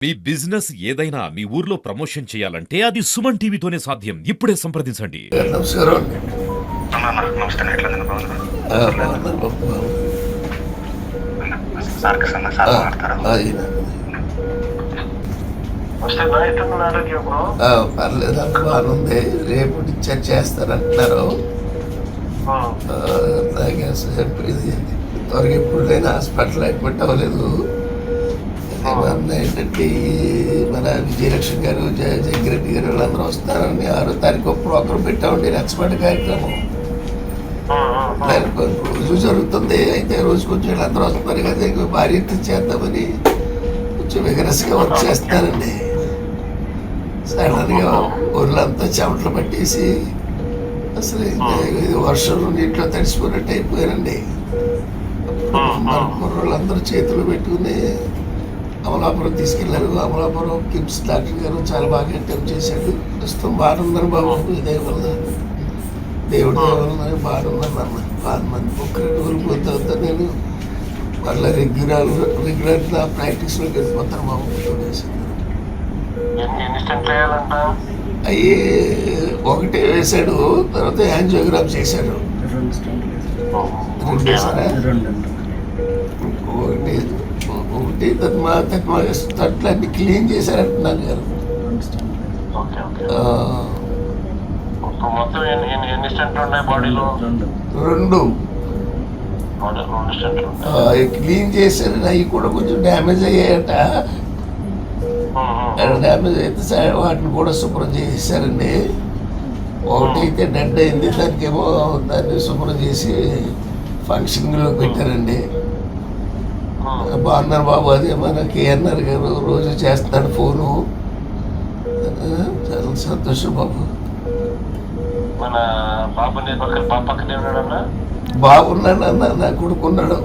మీ business ఏదైనా మీ ఊర్లో promotion చేయాలంటే అది సుమన్ టీవీతోనే సాధ్యం. ఇప్పుడే సంప్రదించండి. నమస్కారం అండి. నమస్తే ఎట్లా బాగున్నా బాగున్నారు బాబు. సార్ సార్ మాట్లాడతారా ఈయన. వస్తే ఎట్లా ఆరోగ్యం పర్లేదు అంత బాగుంది. రేపు డిశ్చార్జ్ చేస్తారంటున్నారు. ఇది త్వరగా ఎప్పుడు లేని హాస్పిటల్ అడ్మిట్ అవ్వలేదు. ఏంటంటే మన విజయలక్ష్మి గారు జగ్గిరెడ్డి గారు వాళ్ళందరూ వస్తారని 6వ తారీఖు ప్రోగ్రాం పెట్టామండి. రచ్చబండ కార్యక్రమం రోజు జరుగుతుంది. అయితే రోజు కొంచెం వీళ్ళందరూ వస్తున్నారు కదా, ఇంకో భారీ ఎత్తున చేద్దామని కొంచెం విగరస్గా వర్క్ చేస్తారండి. సడన్గా ఊళ్ళంతా చెమటలు పట్టేసి అసలు ఇది వర్షం నీటిలో తడిసిపోయినట్టు అయిపోయారండి. మన కుర్రోళ్ళందరూ చేతులు పెట్టుకుని అమలాపురం తీసుకెళ్లారు. అమలాపురం కిమ్స్ డాక్టర్ గారు చాలా బాగా అటెంప్ట్ చేశాడు. ప్రస్తుతం బాగున్నారు బాబు. ఇదే వల్ల దేవుడి వల్ల బాగున్నారు అన్న. 6 మంది ఒక్క 2 రోజులు పోతా నేను మళ్ళీ రెగ్యులర్గా ప్రాక్టీస్లోకి వెళ్ళిపోతాను బాబు. 2 days అయ్యి ఒకటే వేశాడు, తర్వాత యాంజియోగ్రామ్ చేశాడు. 2 వేసారా? ఒకటి తట్లన్నీ క్లీన్ చేశారంటున్నాను గారు. రెండు క్లీన్ చేశారు. అవి కూడా కొంచెం డ్యామేజ్ అయ్యాయట. డ్యామేజ్ అయితే వాటిని కూడా శుభ్రం చేశారండి. ఒకటి అయితే డెడ్ అయింది, దానికేమో దాన్ని శుభ్రం చేసి ఫంక్షన్లో పెట్టారండి. బాగున్నారు బాబు. అదే మన కేఎన్ఆర్ గారు రోజు చేస్తున్నాడు ఫోను. చాలా సంతోషం బాబు. మన బాబు బాగున్నాడు అన్న, నా కొడుకున్నాడు.